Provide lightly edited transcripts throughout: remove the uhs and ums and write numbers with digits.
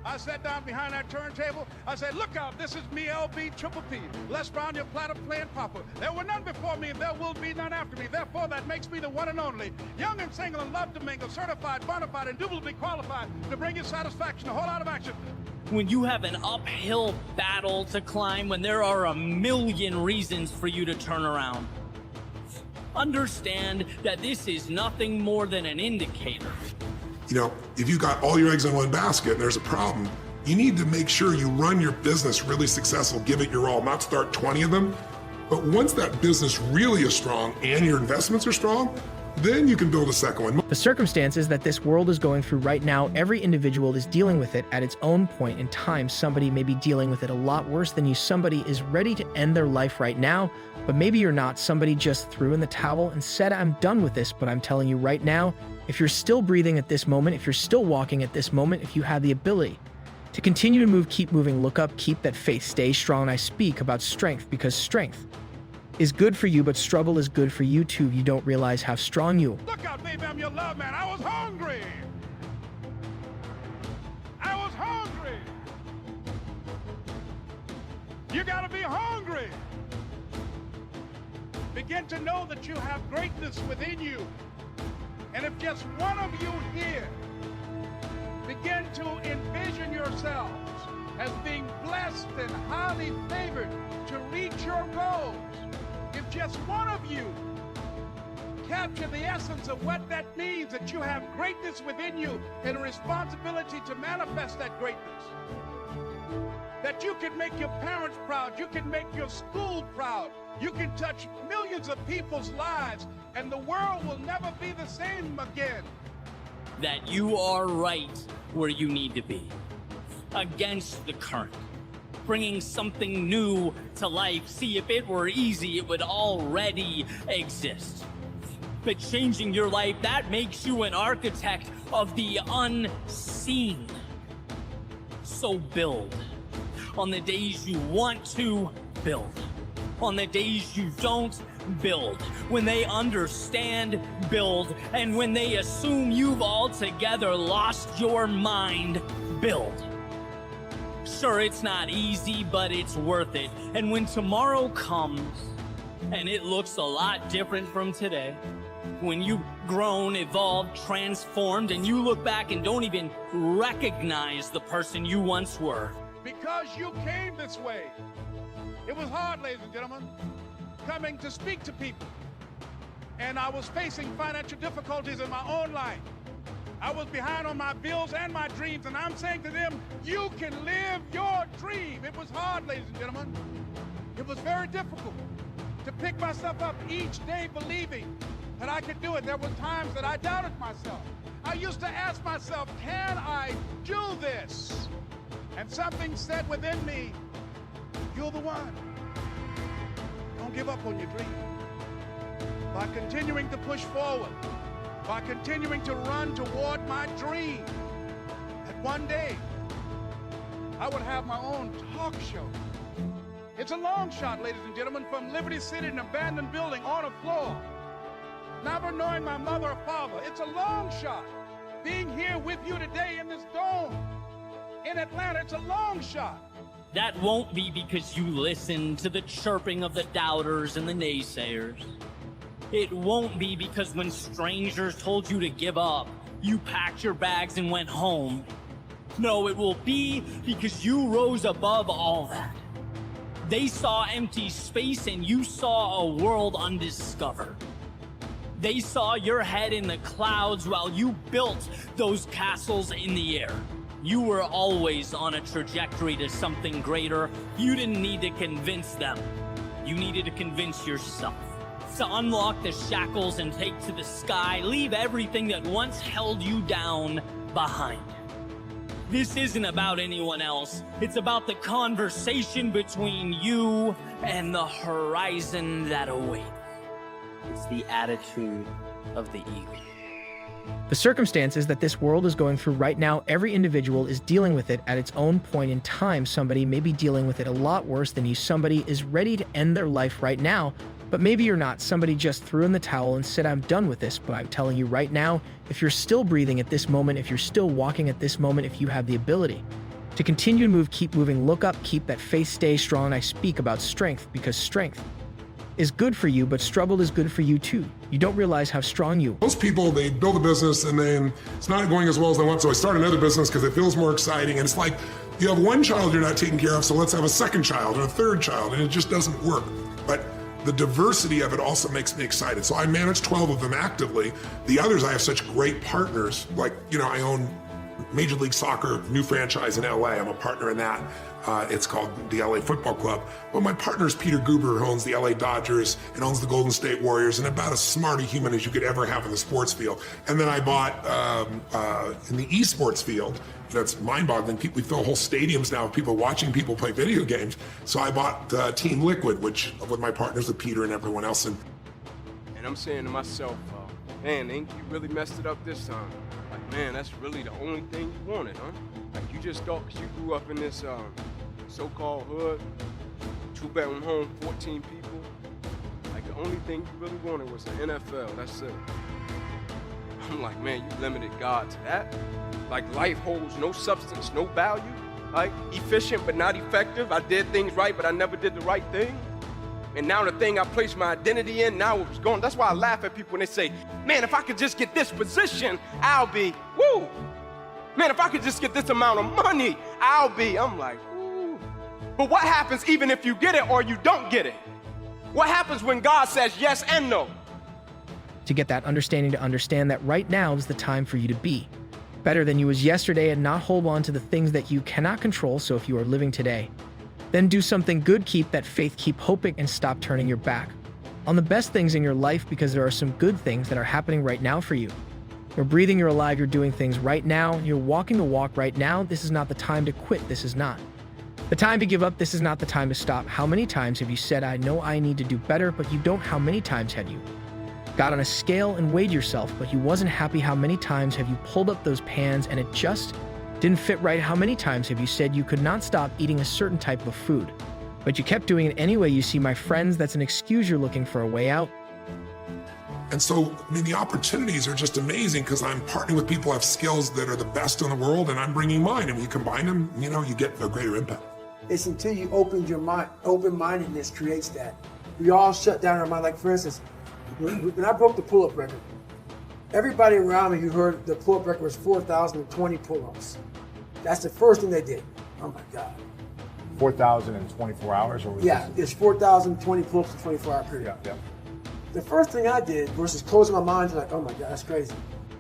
I sat down behind that turntable. I said, look out, this is me, LB Triple P. Les Brown, your platter playing papa. There were none before me, and there will be none after me. Therefore, that makes me the one and only. Young and single and love to mingle, certified, bona fide, indubitably qualified to bring you satisfaction, a whole lot of action. When you have an uphill battle to climb, when there are a million reasons for you to turn around, understand that this is nothing more than an indicator. You know, if you got all your eggs in one basket and there's a problem, you need to make sure you run your business really successful, give it your all, not start 20 of them. But once that business really is strong and your investments are strong, then you can build a second one. The circumstances that this world is going through right now, every individual is dealing with it at its own point in time. Somebody may be dealing with it a lot worse than you. Somebody is ready to end their life right now, but maybe you're not. Somebody just threw in the towel and said, I'm done with this. But I'm telling you right now, if you're still breathing at this moment, if you're still walking at this moment, if you have the ability to continue to move, keep moving, look up, keep that faith, stay strong. And I speak about strength because strength is good for you, but struggle is good for you too. You don't realize how strong you are. Look out, baby, I'm your love man. I was hungry. I was hungry. You gotta be hungry. Begin to know that you have greatness within you. And if just one of you here begin to envision yourselves as being blessed and highly favored to reach your goals, if just one of you capture the essence of what that means, that you have greatness within you and a responsibility to manifest that greatness, that you can make your parents proud, you can make your school proud, you can touch millions of people's lives, and the world will never be the same again. That you are right where you need to be, against the current, bringing something new to life. See, if it were easy, it would already exist. But changing your life, that makes you an architect of the unseen. So build. On the days you want to, build. On the days you don't, build. When they understand, build. And when they assume you've altogether lost your mind, build. Sure, it's not easy, but it's worth it. And when tomorrow comes, and it looks a lot different from today, when you've grown, evolved, transformed, and you look back and don't even recognize the person you once were. Because you came this way. It was hard, ladies and gentlemen, coming to speak to people. And I was facing financial difficulties in my own life. I was behind on my bills and my dreams, and I'm saying to them, you can live your dream. It was hard, ladies and gentlemen. It was very difficult to pick myself up each day believing that I could do it. There were times that I doubted myself. I used to ask myself, can I do this? And something said within me, you're the one. Don't give up on your dream. By continuing to push forward, by continuing to run toward my dream, that one day I would have my own talk show. It's a long shot, ladies and gentlemen, from Liberty City, an abandoned building on a floor, never knowing my mother or father. It's a long shot. Being here with you today in this dome in Atlanta, it's a long shot. That won't be because you listened to the chirping of the doubters and the naysayers. It won't be because when strangers told you to give up, you packed your bags and went home. No, it will be because you rose above all that. They saw empty space and you saw a world undiscovered. They saw your head in the clouds while you built those castles in the air. You were always on a trajectory to something greater. You didn't need to convince them. You needed to convince yourself. To unlock the shackles and take to the sky, leave everything that once held you down behind. This isn't about anyone else. It's about the conversation between you and the horizon that awaits. It's the attitude of the eagle. The circumstances that this world is going through right now, every individual is dealing with it at its own point in time. Somebody may be dealing with it a lot worse than you. Somebody is ready to end their life right now, but maybe you're not. Somebody just threw in the towel and said, I'm done with this. But I'm telling you right now, if you're still breathing at this moment, if you're still walking at this moment, if you have the ability To continue to move, keep moving, look up, keep that faith, stay strong. I speak about strength because strength is good for you, but struggle is good for you too. You don't realize how strong you are. Most people, they build a business and then it's not going as well as they want, so I start another business because it feels more exciting. And it's like, you have one child you're not taking care of, so let's have a second child or a third child, and it just doesn't work. But the diversity of it also makes me excited. So I manage 12 of them actively. The others, I have such great partners. Like, I own Major League Soccer, new franchise in LA. I'm a partner in that. It's called the LA Football Club. But my partner is Peter Guber, who owns the LA Dodgers and owns the Golden State Warriors, and about as smart a human as you could ever have in the sports field. And then I bought in the esports field. That's mind-boggling. We fill whole stadiums now of people watching people play video games. So I bought Team Liquid, which with my partners, with Peter and everyone else. And I'm saying to myself, man, ain't you really messed it up this time? Like, man, that's really the only thing you wanted, huh? Like, you just thought because you grew up in this so-called hood, 2-bedroom home, 14 people. Like, the only thing you really wanted was the NFL, that's it. I'm like, man, you limited God to that? Like, life holds no substance, no value? Like, efficient but not effective? I did things right, but I never did the right thing? And now the thing I placed my identity in, now it's gone. That's why I laugh at people when they say, man, if I could just get this position, I'll be, woo. Man, if I could just get this amount of money, I'll be. I'm like, woo. But what happens even if you get it or you don't get it? What happens when God says yes and no? To get that understanding, to understand that right now is the time for you to be better than you was yesterday and not hold on to the things that you cannot control. So if you are living today, then do something good, keep that faith, keep hoping, and stop turning your back on the best things in your life, because there are some good things that are happening right now for you. You're breathing, you're alive, you're doing things right now, you're walking the walk right now. This is not the time to quit. This is not the time to give up. This is not the time to stop. How many times have you said, I know I need to do better, but you don't? How many times have you got on a scale and weighed yourself, but you wasn't happy? How many times have you pulled up those pans and it just didn't fit right? How many times have you said you could not stop eating a certain type of food, but you kept doing it anyway? You see, my friends, that's an excuse. You're looking for a way out. And so, the opportunities are just amazing because I'm partnering with people who have skills that are the best in the world, and I'm bringing mine. And when you combine them, you get a greater impact. It's until you open your mind, open-mindedness creates that. We all shut down our mind. Like, for instance, when I broke the pull-up record, everybody around me who heard the pull-up record was 4,020 pull-ups. That's the first thing they did. Oh my God. 4,000 in 24 hours? Or was it's 4,020 pull-ups in a 24-hour period. Yeah. The first thing I did versus closing my mind, like, oh my God, that's crazy.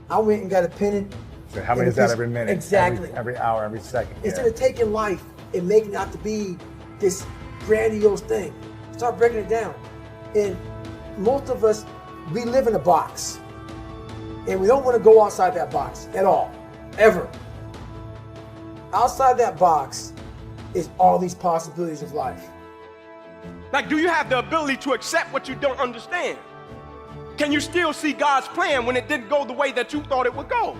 I went and got a pen. So how many is that every minute? Exactly. Every hour, every second. Instead of taking life and making it out to be this grandiose thing, start breaking it down. And most of us, we live in a box. And we don't want to go outside that box at all, ever. Outside that box is all these possibilities of life. Like, do you have the ability to accept what you don't understand? Can you still see God's plan when it didn't go the way that you thought it would go?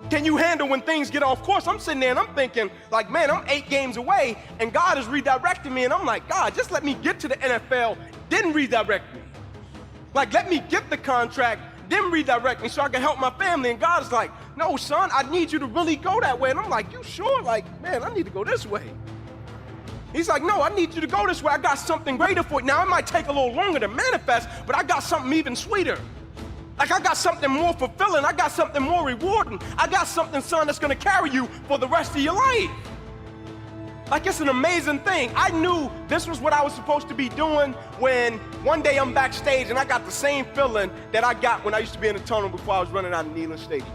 Can you handle when things get off course? I'm sitting there and I'm thinking, like, man, I'm 8 games away and God is redirecting me. And I'm like, God, just let me get to the NFL, then redirect me. Like, let me get the contract, then redirect me so I can help my family. And God is like, no, son, I need you to really go that way. And I'm like, you sure? Like, man, I need to go this way. He's like, no, I need you to go this way. I got something greater for you. Now, it might take a little longer to manifest, but I got something even sweeter. Like, I got something more fulfilling. I got something more rewarding. I got something, son, that's going to carry you for the rest of your life. Like, it's an amazing thing. I knew this was what I was supposed to be doing when one day I'm backstage and I got the same feeling that I got when I used to be in the tunnel before I was running out of Neyland Stadium.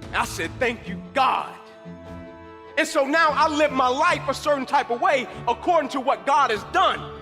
And I said, thank you, God. And so now I live my life a certain type of way according to what God has done.